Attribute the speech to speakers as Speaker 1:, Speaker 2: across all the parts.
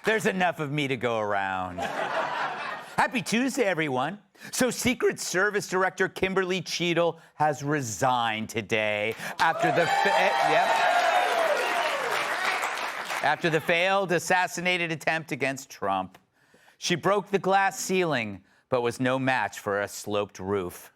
Speaker 1: There's enough of me to go around. Happy Tuesday, everyone. So Secret Service Director Kimberly Cheatle has resigned today after the failed assassinated attempt against Trump. She broke the glass ceiling, but was no match for a sloped roof.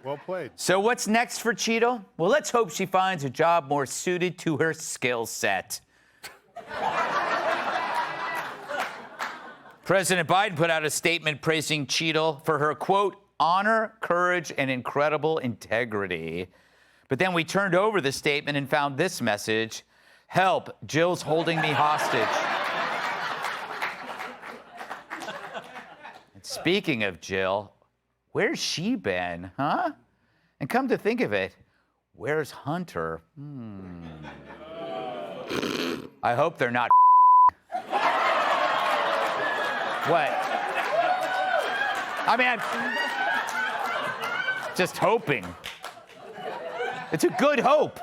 Speaker 2: Well played.
Speaker 1: So what's next for Cheatle? Well, let's hope she finds a job more suited to her skill set. President Biden put out a statement praising Cheatle for her, quote, honor, courage, and incredible integrity. But then we turned over the statement and found this message: help, Jill's holding me hostage. And speaking of Jill, where's she been, huh? And come to think of it, where's Hunter? I hope they're not. What? I mean, I'm just hoping. It's a good hope.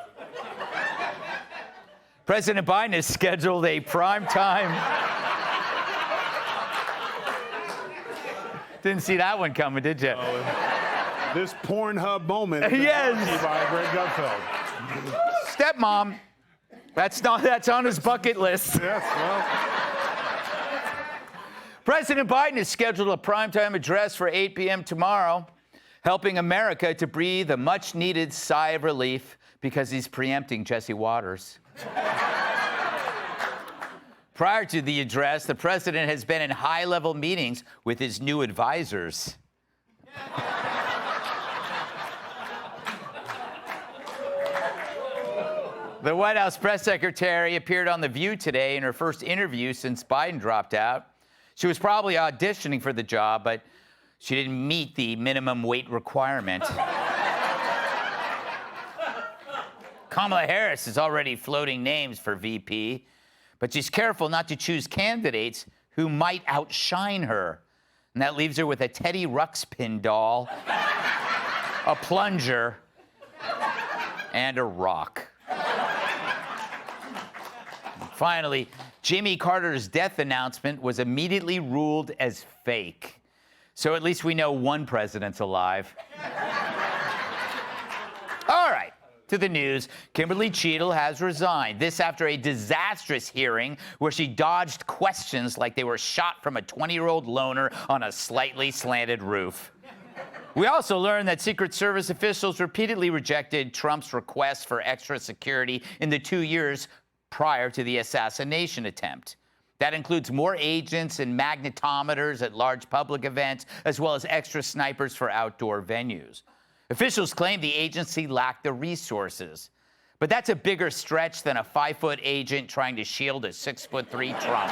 Speaker 1: President Biden has scheduled a primetime. Didn't see that one coming, did you?
Speaker 2: This Pornhub moment.
Speaker 1: Yes.
Speaker 2: By Greg Gutfeld.
Speaker 1: Stepmom. That's on his bucket list.
Speaker 2: Yes, well.
Speaker 1: President Biden has scheduled a primetime address for 8 p.m. tomorrow, helping America to breathe a much-needed sigh of relief because he's preempting Jesse Waters. Prior to the address, the president has been in high-level meetings with his new advisors. The White House press secretary appeared on The View today in her first interview since Biden dropped out. She was probably auditioning for the job, but she didn't meet the minimum weight requirement. Kamala Harris is already floating names for VP, but she's careful not to choose candidates who might outshine her. And that leaves her with a Teddy Ruxpin doll, a plunger, and a rock. Finally, Jimmy Carter's death announcement was immediately ruled as fake. So at least we know one president's alive. All right, to the news. Kimberly Cheatle has resigned. This after a disastrous hearing where she dodged questions like they were shot from a 20-year-old loner on a slightly slanted roof. We also learned that Secret Service officials repeatedly rejected Trump's request for extra security in the 2 years prior to the assassination attempt. That includes more agents and magnetometers at large public events, as well as extra snipers for outdoor venues. Officials claim the agency lacked the resources. But that's a bigger stretch than a 5-foot agent trying to shield a 6'3" Trump.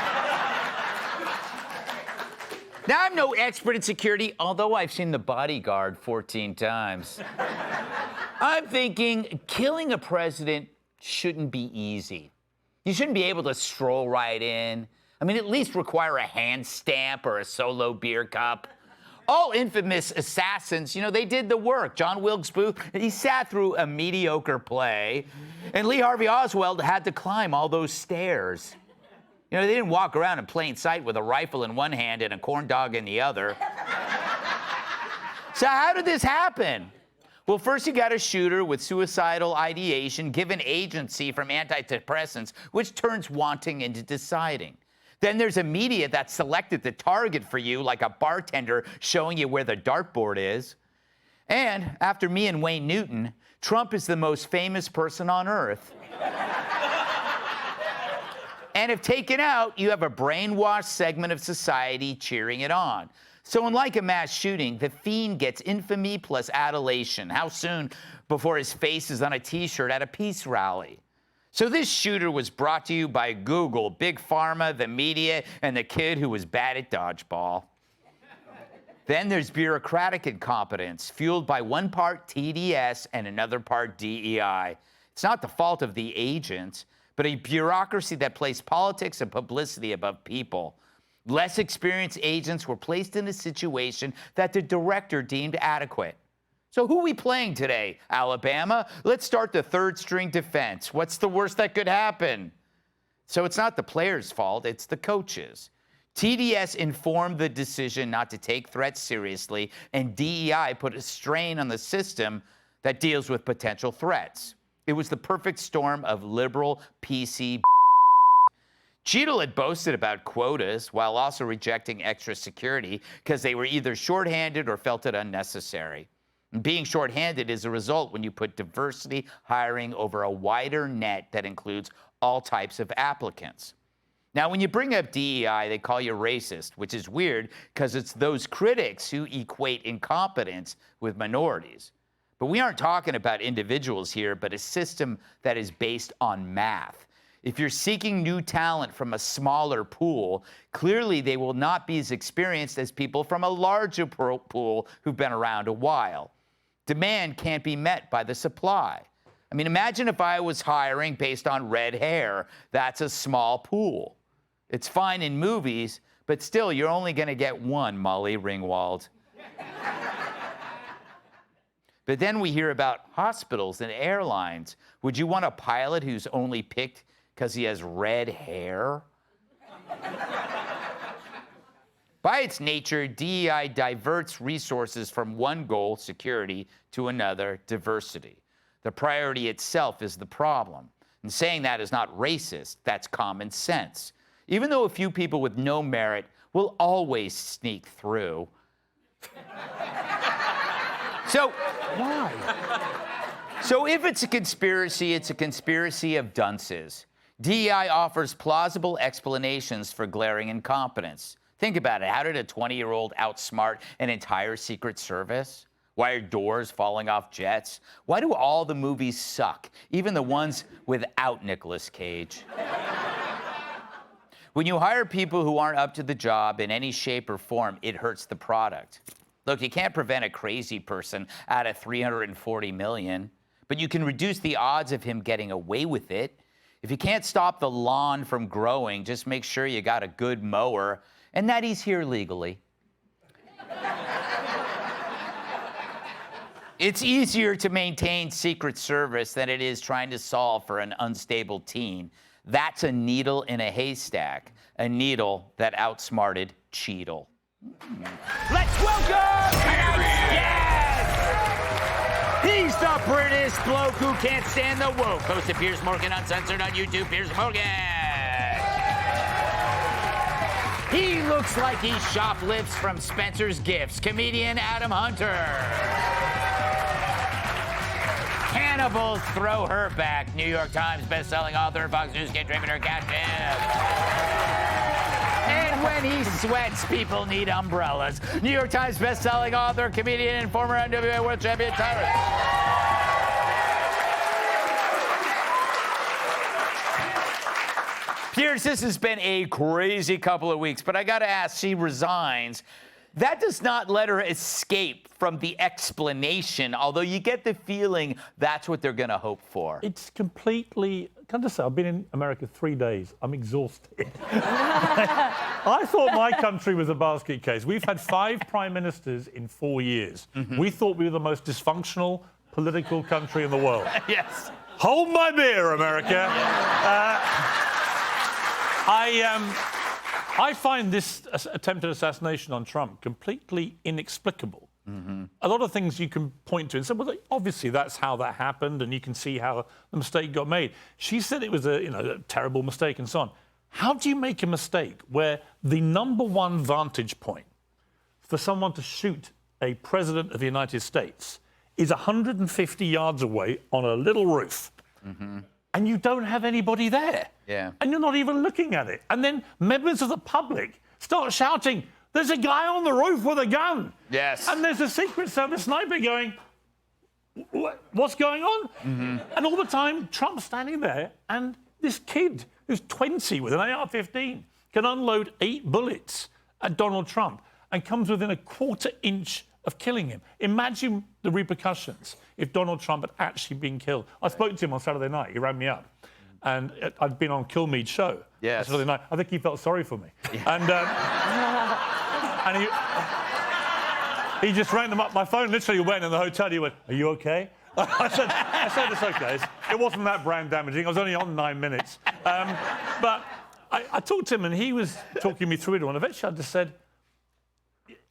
Speaker 1: Now, I'm no expert in security, although I've seen The Bodyguard 14 times. I'm thinking killing a president shouldn't be easy. You shouldn't be able to stroll right in. I mean, at least require a hand stamp or a solo beer cup. All infamous assassins, they did the work. John Wilkes Booth, he sat through a mediocre play. And Lee Harvey Oswald had to climb all those stairs. They didn't walk around in plain sight with a rifle in one hand and a corn dog in the other. So how did this happen? Well, first you got a shooter with suicidal ideation given agency from antidepressants, which turns wanting into deciding. Then there's a media that selected the target for you like a bartender showing you where the dartboard is. And after me and Wayne Newton, Trump is the most famous person on earth. And if taken out, you have a brainwashed segment of society cheering it on. So unlike a mass shooting, the fiend gets infamy plus adulation. How soon before his face is on a T-shirt at a peace rally? So this shooter was brought to you by Google, Big Pharma, the media, and the kid who was bad at dodgeball. Then there's bureaucratic incompetence, fueled by one part TDS and another part DEI. It's not the fault of the agents, but a bureaucracy that placed politics and publicity above people. Less experienced agents were placed in a situation that the director deemed adequate. So who are we playing today? Alabama? Let's start the third string defense. What's the worst that could happen? So it's not the players' fault, it's the coaches. TDS informed the decision not to take threats seriously, and DEI put a strain on the system that deals with potential threats. It was the perfect storm of liberal PC. Cheatle had boasted about quotas while also rejecting extra security because they were either shorthanded or felt it unnecessary. And being shorthanded is a result when you put diversity hiring over a wider net that includes all types of applicants. Now, when you bring up DEI, they call you racist, which is weird because it's those critics who equate incompetence with minorities. But we aren't talking about individuals here, but a system that is based on math. If you're seeking new talent from a smaller pool, clearly they will not be as experienced as people from a larger pool who've been around a while. Demand can't be met by the supply. I mean, imagine if I was hiring based on red hair. That's a small pool. It's fine in movies, but still, you're only going to get one, Molly Ringwald. But then we hear about hospitals and airlines. Would you want a pilot who's only picked because he has red hair? By its nature, DEI diverts resources from one goal, security, to another, diversity. The priority itself is the problem. And saying that is not racist, that's common sense. Even though a few people with no merit will always sneak through. So if it's a conspiracy of dunces. DEI offers plausible explanations for glaring incompetence. Think about it. How did a 20-year-old outsmart an entire Secret Service? Why are doors falling off jets? Why do all the movies suck, even the ones without Nicolas Cage? When you hire people who aren't up to the job in any shape or form, it hurts the product. Look, you can't prevent a crazy person out of $340 million, but you can reduce the odds of him getting away with it. If you can't stop the lawn from growing, just make sure you got a good mower and that he's here legally. It's easier to maintain Secret Service than it is trying to solve for an unstable teen. That's a needle in a haystack, a needle that outsmarted Cheatle. Let's welcome yes! He's the British bloke who can't stand the woke. Host of Piers Morgan Uncensored on YouTube, Piers Morgan. He looks like he shoplifts from Spencer's Gifts. Comedian Adam Hunter. Cannibals throw her back. New York Times bestselling author, Fox News contributor, Cash And when he sweats, people need umbrellas. New York Times bestselling author, comedian, and former NWA World Champion, Tyler. Piers, this has been a crazy couple of weeks, but I got to ask, she resigns. That does not let her escape from the explanation, although you get the feeling that's what they're going to hope for.
Speaker 3: It's completely... Can I just say, I've been in America 3 days. I'm exhausted. I thought my country was a basket case. We've had 5 prime ministers in 4 years. We thought we were the most dysfunctional political country in the world.
Speaker 1: Yes.
Speaker 3: Hold my beer, America. I find this attempted assassination on Trump completely inexplicable. A lot of things you can point to and say, well, obviously that's how that happened, and you can see how the mistake got made. She said it was a terrible mistake and so on. How do you make a mistake where the #1 vantage point for someone to shoot a president of the United States is 150 yards away on a little roof? And you don't have anybody there.
Speaker 1: Yeah.
Speaker 3: And you're not even looking at it. And then members of the public start shouting, there's a guy on the roof with a gun.
Speaker 1: Yes.
Speaker 3: And there's a Secret Service sniper going, what's going on? And all the time, Trump's standing there, and this kid who's 20 with an AR-15 can unload 8 bullets at Donald Trump and comes within a quarter-inch of killing him. Imagine the repercussions if Donald Trump had actually been killed. I spoke to him on Saturday night. He rang me up. And I'd been on Kilmead's show on Saturday night. I think he felt sorry for me. Yeah. He just rang them up. My phone literally went in the hotel. He went, "Are you okay?" I said, "It's okay. It wasn't that brain damaging. I was only on 9 minutes." But I talked to him, and he was talking me through it all. And eventually I just said,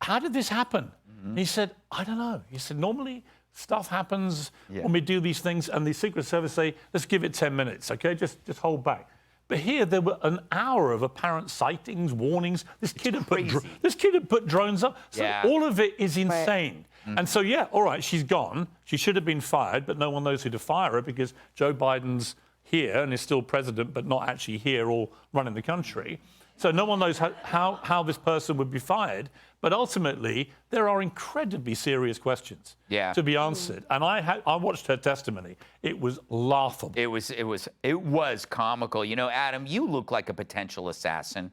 Speaker 3: "How did this happen?" And he said, "I don't know." He said, "Normally stuff happens when we do these things, and the Secret Service say, let's give it 10 minutes, okay? Just hold back." But here, there were an hour of apparent sightings, warnings. This kid had put drones up. So all of it is insane. And so, yeah, all right, she's gone. She should have been fired, but no one knows who to fire her because Joe Biden's here and is still president, but not actually here or running the country. So no one knows how this person would be fired. But ultimately, there are incredibly serious questions to be answered. And I watched her testimony. It was laughable.
Speaker 1: It was comical. You know, Adam, you look like a potential assassin.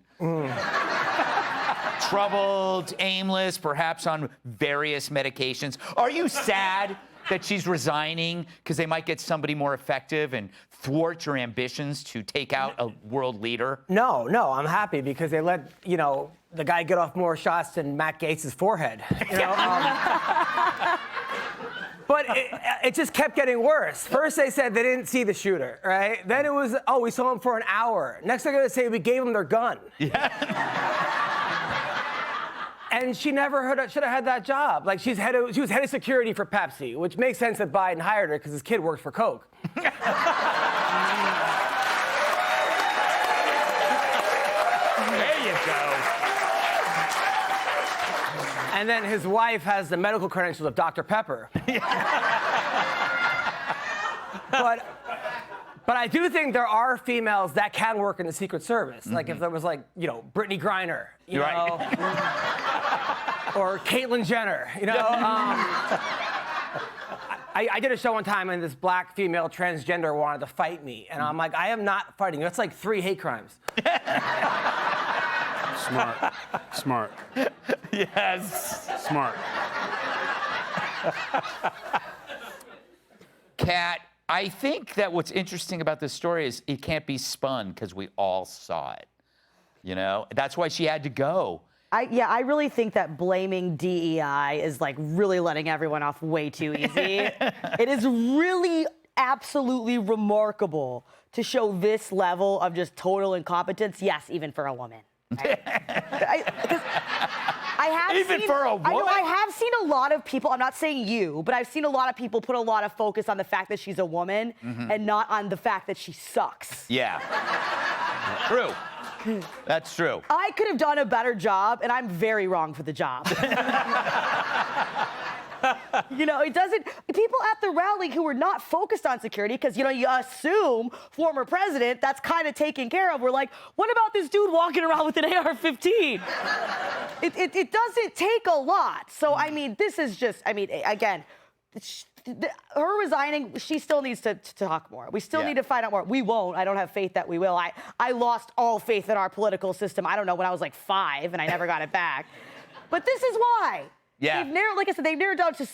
Speaker 1: Troubled, aimless, perhaps on various medications. Are you sad that she's resigning because they might get somebody more effective and thwart your ambitions to take out a world leader?
Speaker 4: No, I'm happy because they let, the guy get off more shots than Matt Gaetz' forehead. But it just kept getting worse. First they said they didn't see the shooter, right? Then it was, we saw him for an hour. Next they're gonna say we gave them their gun. And she never should have had that job. Like she was head of security for Pepsi, which makes sense that Biden hired her because his kid works for Coke.
Speaker 1: There you go.
Speaker 4: And then his wife has the medical credentials of Dr. Pepper. But I do think there are females that can work in the Secret Service. Like if there was Brittany Griner, or Caitlyn Jenner, I did a show one time and this black female transgender wanted to fight me. And I'm like, I am not fighting you. That's like 3 hate crimes.
Speaker 2: Smart.
Speaker 1: Yes.
Speaker 2: Smart.
Speaker 1: Kat, I think that what's interesting about this story is it can't be spun because we all saw it. That's why she had to go.
Speaker 5: I really think that blaming DEI is like really letting everyone off way too easy. It is really absolutely remarkable to show this level of just total incompetence. Yes, even for a woman. Right? I have seen a lot of people, I'm not saying you, but I've seen a lot of people put a lot of focus on the fact that she's a woman and not on the fact that she sucks.
Speaker 1: Yeah. True. That's true.
Speaker 5: I could have done a better job, and I'm very wrong for the job. It doesn't. People at the rally who were not focused on security, because you assume former president, that's kind of taken care of. We're like, what about this dude walking around with an AR-15? It doesn't take a lot. So I mean, this is just. I mean, again. Her resigning, she still needs to talk more. We still need to find out more. We won't. I don't have faith that we will. I lost all faith in our political system, I don't know, when I was like 5, and I never got it back. But this is why.
Speaker 1: Yeah.
Speaker 5: Like I said, they've narrowed down to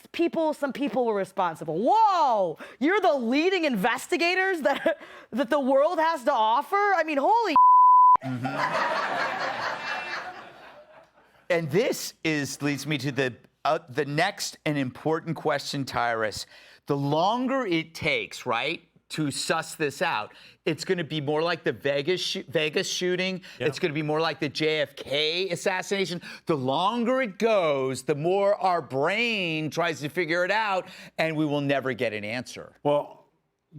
Speaker 5: some people were responsible. Whoa! You're the leading investigators that the world has to offer? I mean, holy
Speaker 1: And this leads me to the next and important question, Tyrus. The longer it takes, right, to suss this out, it's going to be more like the Vegas shooting. Yeah. It's going to be more like the JFK assassination. The longer it goes, the more our brain tries to figure it out, and we will never get an answer.
Speaker 2: Well,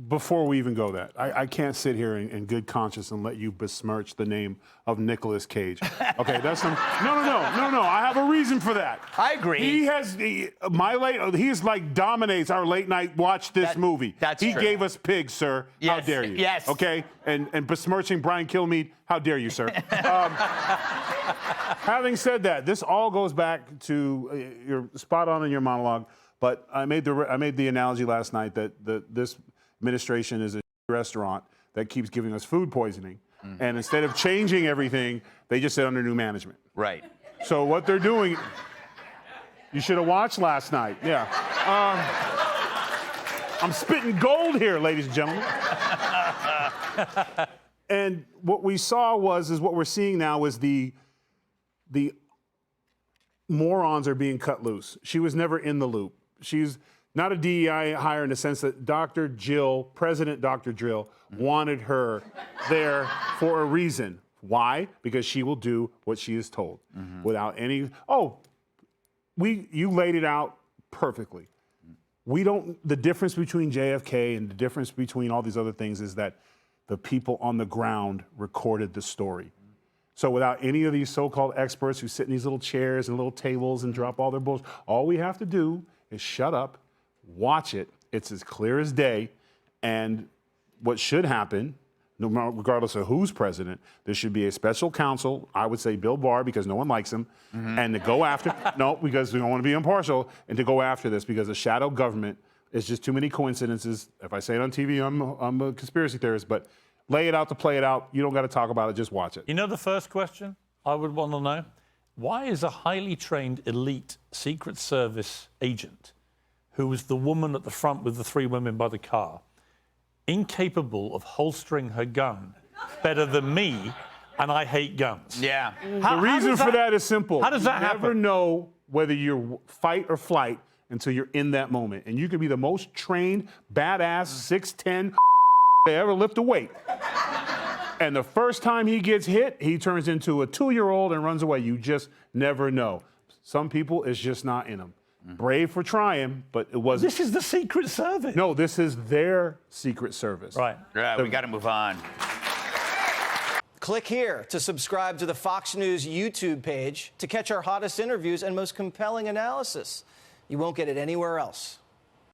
Speaker 2: before we even go that, I can't sit here in good conscience and let you besmirch the name of Nicolas Cage. Okay, that's no. I have a reason for that.
Speaker 1: I agree.
Speaker 2: He dominates our late night watch this movie.
Speaker 1: That's
Speaker 2: he
Speaker 1: true.
Speaker 2: gave us pigs, sir.
Speaker 1: Yes,
Speaker 2: how dare you?
Speaker 1: Yes.
Speaker 2: Okay, and besmirching Brian Kilmeade. How dare you, sir? Having said that, this all goes back to you're spot on in your monologue. But I made the analogy last night that this administration is a restaurant that keeps giving us food poisoning. And instead of changing everything, they just sit under new management.
Speaker 1: Right.
Speaker 2: So what they're doing, you should have watched last night. Yeah. I'm spitting gold here, ladies and gentlemen. And what we saw is what we're seeing now is the morons are being cut loose. She was never in the loop. She's not a DEI hire in the sense that President Dr. Jill, wanted her there for a reason. Why? Because she will do what she is told without any, you laid it out perfectly. The difference between JFK and the difference between all these other things is that the people on the ground recorded the story. So without any of these so-called experts who sit in these little chairs and little tables and drop all their bullshit, all we have to do is shut up, watch it. It's as clear as day. And what should happen, regardless of who's president, there should be a special counsel, I would say Bill Barr, because no one likes him, and to go after, because we don't want to be impartial, and to go after this because the shadow government is just too many coincidences. If I say it on TV, I'm a conspiracy theorist, but lay it out to play it out. You don't got to talk about it, just watch it.
Speaker 3: You know the first question I would want to know? Why is a highly trained elite Secret Service agent, who was the woman at the front with the 3 women by the car, incapable of holstering her gun better than me, and I hate guns?
Speaker 1: Yeah.
Speaker 2: The reason for that is simple.
Speaker 3: How does that happen?
Speaker 2: You never know whether you're fight or flight until you're in that moment. And you can be the most trained, badass, 6'10", they ever lift a weight. And the first time he gets hit, he turns into a 2-year-old and runs away. You just never know. Some people, it's just not in them. Brave for trying, but it wasn't.
Speaker 3: This is the Secret Service.
Speaker 2: No, this is their Secret Service.
Speaker 3: Right.
Speaker 1: Yeah, we got to move on.
Speaker 6: Click here to subscribe to the Fox News YouTube page to catch our hottest interviews and most compelling analysis. You won't get it anywhere else.